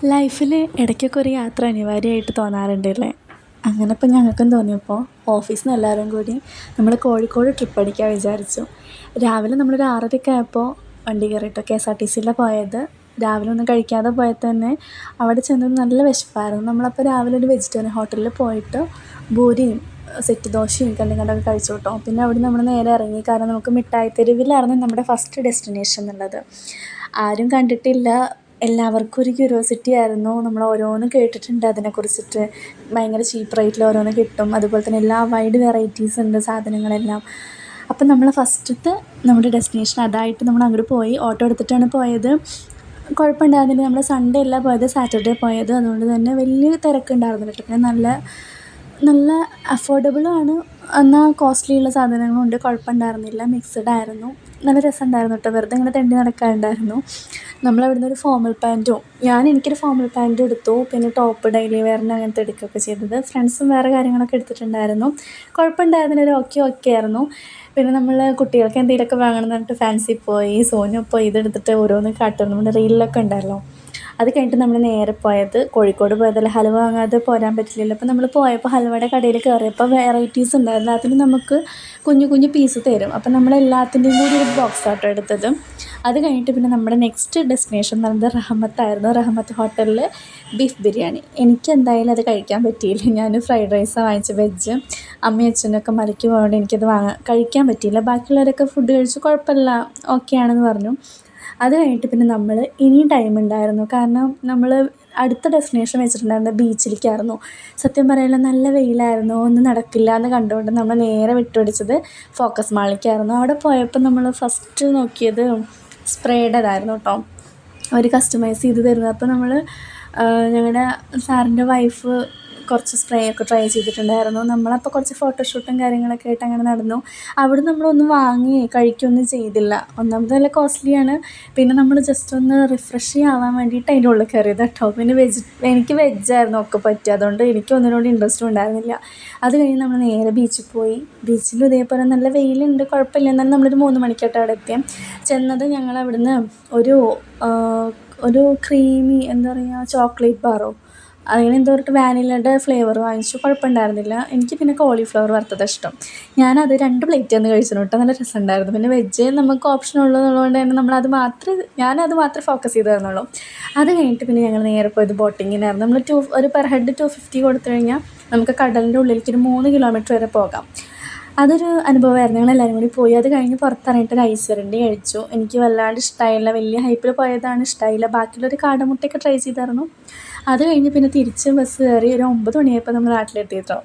ലൈഫിൽ ഇടയ്ക്കൊക്കെ ഒരു യാത്ര അനിവാര്യമായിട്ട് തോന്നാറുണ്ടല്ലേ. അങ്ങനെ ഇപ്പം ഞങ്ങൾക്കും തോന്നിയപ്പോൾ ഓഫീസിൽ നിന്ന് എല്ലാവരും കൂടി നമ്മൾ കോഴിക്കോട് ട്രിപ്പ് അടിക്കാൻ വിചാരിച്ചു. രാവിലെ നമ്മളൊരു 6:30 ആയപ്പോൾ വണ്ടി കയറിയിട്ട് KSRTCയിലാണ് പോയത്. രാവിലെ ഒന്നും കഴിക്കാതെ പോയാൽ തന്നെ അവിടെ ചെന്ന് നല്ല വിശപ്പായിരുന്നു. നമ്മളപ്പോൾ രാവിലെ ഒരു വെജിറ്റേറിയൻ ഹോട്ടലിൽ പോയിട്ട് പൂരിയും സെറ്റ് ദോശയും കല്ലുകണ്ടൊക്കെ കഴിച്ചു കേട്ടോ. പിന്നെ അവിടെ നമ്മൾ നേരെ ഇറങ്ങി. കാരണം നമുക്ക് മിഠായി തെരുവിലായിരുന്നു നമ്മുടെ ഫസ്റ്റ് ഡെസ്റ്റിനേഷൻ എന്നുള്ളത്. ആരും കണ്ടിട്ടില്ല, എല്ലാവർക്കും ഒരു ക്യൂരിയോസിറ്റി ആയിരുന്നു. നമ്മൾ ഓരോന്ന് കേട്ടിട്ടുണ്ട് അതിനെക്കുറിച്ചിട്ട്. ഭയങ്കര ചീപ്പ് റേറ്റിൽ ഓരോന്ന് കിട്ടും, അതുപോലെ തന്നെ എല്ലാ വൈഡ് വെറൈറ്റീസ് ഉണ്ട് സാധനങ്ങളെല്ലാം. അപ്പം നമ്മൾ ഫസ്റ്റത്തെ നമ്മുടെ ഡെസ്റ്റിനേഷൻ അതായിട്ട് നമ്മൾ അങ്ങോട്ട് പോയി. ഓട്ടോ എടുത്തിട്ടാണ് പോയത്. കുഴപ്പമുണ്ടായിരുന്നില്ല. നമ്മൾ സൺഡേ അല്ല പോയത്, സാറ്റർഡേ പോയത്. അതുകൊണ്ട് തന്നെ വലിയ തിരക്കുണ്ടായിരുന്നില്ല. പിന്നെ നല്ല നല്ല അഫോർഡബിളുമാണ്, എന്നാൽ കോസ്റ്റ്ലി ഉള്ള സാധനങ്ങളും ഉണ്ട്. കുഴപ്പമുണ്ടായിരുന്നില്ല, മിക്സഡ് ആയിരുന്നു. നല്ല രസമുണ്ടായിരുന്നു കേട്ടോ. വെറുതെ ഇങ്ങനെ തെണ്ടി നടക്കാനുണ്ടായിരുന്നു. നമ്മളവിടുന്ന് ഒരു ഫോർമൽ പാൻറ്റും എനിക്കൊരു ഫോർമൽ പാൻറ്റും എടുത്തു. പിന്നെ ടോപ്പ് ഡെയിലി വെയറിന് അങ്ങനത്തെ എടുക്കുകയൊക്കെ ചെയ്തത്. ഫ്രണ്ട്സും വേറെ കാര്യങ്ങളൊക്കെ എടുത്തിട്ടുണ്ടായിരുന്നു. കുഴപ്പമുണ്ടായിരുന്നില്ല, ഒരു ഓക്കെ ആയിരുന്നു. പിന്നെ നമ്മൾ കുട്ടികൾക്ക് എന്തെങ്കിലുമൊക്കെ വാങ്ങണം എന്ന് പറഞ്ഞിട്ട് ഫാൻസി പോയി. സോനു ഇപ്പോൾ ഇതെടുത്തിട്ട് ഓരോന്ന് കാട്ടുന്നു. നമ്മുടെ റീലിലൊക്കെ ഉണ്ടല്ലോ. അത് കഴിഞ്ഞിട്ട് നമ്മൾ നേരെ പോയത് കോഴിക്കോട് പോയതല്ല, ഹലുവ വാങ്ങാതെ പോരാൻ പറ്റില്ലല്ലോ. അപ്പോൾ നമ്മൾ പോയപ്പോൾ ഹലുവയുടെ കടയിൽ കയറിയപ്പോൾ വെറൈറ്റീസ് ഉണ്ടായിരുന്നു. അതിന് നമുക്ക് കുഞ്ഞു കുഞ്ഞു പീസ് തരും. അപ്പോൾ നമ്മൾ എല്ലാത്തിൻ്റെയും കൂടി ഒരു ബോക്സ് ആട്ടോ എടുത്തത്. അത് കഴിഞ്ഞിട്ട് പിന്നെ നമ്മുടെ നെക്സ്റ്റ് ഡെസ്റ്റിനേഷൻ എന്ന് പറയുന്നത് റഹ്മത്തായിരുന്നു. റഹ്മത്ത് ഹോട്ടലിൽ ബീഫ് ബിരിയാണി. എനിക്ക് എന്തായാലും അത് കഴിക്കാൻ പറ്റിയില്ല. ഞാൻ ഫ്രൈഡ് റൈസാണ് വാങ്ങിച്ച വെജ്. അമ്മയും അച്ഛനൊക്കെ മലയ്ക്ക് പോയതുകൊണ്ട് എനിക്കത് കഴിക്കാൻ പറ്റിയില്ല. ബാക്കിയുള്ളവരൊക്കെ ഫുഡ് കഴിച്ചു, കുഴപ്പമില്ല, ഓക്കെ ആണെന്ന് പറഞ്ഞു. അത് കഴിഞ്ഞിട്ട് പിന്നെ നമ്മൾ ഇനിയും ടൈം ഉണ്ടായിരുന്നു. കാരണം നമ്മൾ അടുത്ത ഡെസ്റ്റിനേഷൻ വെച്ചിട്ടുണ്ടായിരുന്നത് ബീച്ചിലേക്കായിരുന്നു. സത്യം പറയാനുള്ള നല്ല വെയിലായിരുന്നു, ഒന്നും നടക്കില്ല എന്ന് കണ്ടുകൊണ്ട് നമ്മൾ നേരെ വിട്ടുപിടിച്ചത് ഫോക്കസ് മാളിലേക്കായിരുന്നു. അവിടെ പോയപ്പോൾ നമ്മൾ ഫസ്റ്റ് നോക്കിയത് സ്പ്രേയുടേതായിരുന്നു കേട്ടോ. അവർ കസ്റ്റമൈസ് ചെയ്ത് തരുന്നത്. അപ്പോൾ നമ്മൾ ഞങ്ങളുടെ സാറിൻ്റെ വൈഫ് കുറച്ച് സ്പ്രേ ഒക്കെ ട്രൈ ചെയ്തിട്ടുണ്ടായിരുന്നു. നമ്മളപ്പോൾ കുറച്ച് ഫോട്ടോഷൂട്ടും കാര്യങ്ങളൊക്കെ ആയിട്ട് അങ്ങനെ നടന്നു. അവിടെ നമ്മളൊന്നും വാങ്ങി കഴിക്കുകയൊന്നും ചെയ്തില്ല. ഒന്നാമത് നല്ല കോസ്റ്റ്ലിയാണ്. പിന്നെ നമ്മൾ ജസ്റ്റ് ഒന്ന് റിഫ്രഷ് ആവാൻ വേണ്ടിയിട്ട് അതിൻ്റെ ഉള്ളിൽ കയറിയത് കേട്ടോ. പിന്നെ എനിക്ക് വെജായിരുന്നു ഒക്കെ പറ്റുക, അതുകൊണ്ട് എനിക്ക് ഒന്നിനോട് ഇൻട്രസ്റ്റും ഉണ്ടായിരുന്നില്ല. അത് കഴിഞ്ഞ് നമ്മൾ നേരെ ബീച്ചിൽ പോയി. ബീച്ചിലും ഇതേപോലെ നല്ല വെയിലുണ്ട്, കുഴപ്പമില്ല. എന്നാലും നമ്മളൊരു 3 മണിക്കായിട്ട് അവിടെ എത്തിയാൽ ചെന്നത്. ഞങ്ങൾ അവിടുന്ന് ഒരു ക്രീമി എന്താ പറയുക, ചോക്ലേറ്റ് ബാറോ അങ്ങനെ എന്തോ ഒരു വാനിലയുടെ ഫ്ലേവർ വാങ്ങിച്ചു. കുഴപ്പമുണ്ടായിരുന്നില്ല. എനിക്ക് പിന്നെ കോളിഫ്ലവർ വറുത്തത് ഇഷ്ടം. ഞാനത് 2 പ്ലേറ്റ് തന്നെ കഴിച്ചു കേട്ടോ. നല്ല രസമുണ്ടായിരുന്നു. പിന്നെ വെജ് നമുക്ക് ഓപ്ഷൻ ഉള്ളതുകൊണ്ട് തന്നെ ഞാനത് മാത്രമേ ഫോക്കസ് ചെയ്തിരുന്നുള്ളൂ. അത് കഴിഞ്ഞിട്ട് പിന്നെ ഞങ്ങൾ നേരെ പോയത് ബോട്ടിങ്ങിനായിരുന്നു. നമ്മൾ ഒരു പെർ ഹെഡ് 250 കൊടുത്തു കഴിഞ്ഞാൽ നമുക്ക് കടലിൻ്റെ ഉള്ളിലേക്ക് ഒരു 3 കിലോമീറ്റർ വരെ പോകാം. അതൊരു അനുഭവമായിരുന്നു. ഞങ്ങളെല്ലാവരും കൂടി പോയി. അത് കഴിഞ്ഞ് പുറത്തിറങ്ങിയിട്ട് ഒരു ഐസ് വരണ്ടി കഴിച്ചു. എനിക്ക് വല്ലാണ്ട് ഇഷ്ടമായില്ല. വലിയ ഹൈപ്പിൽ പോയതാണ്, ഇഷ്ടമായില്ല. ബാക്കിയുള്ളൊരു കാടമുട്ടയൊക്കെ ട്രൈ ചെയ്തായിരുന്നു. അത് കഴിഞ്ഞ് പിന്നെ തിരിച്ച് ബസ് കയറി ഒരു 9 മണിയായപ്പോൾ നമ്മൾ നാട്ടിലെത്തി കേട്ടോ.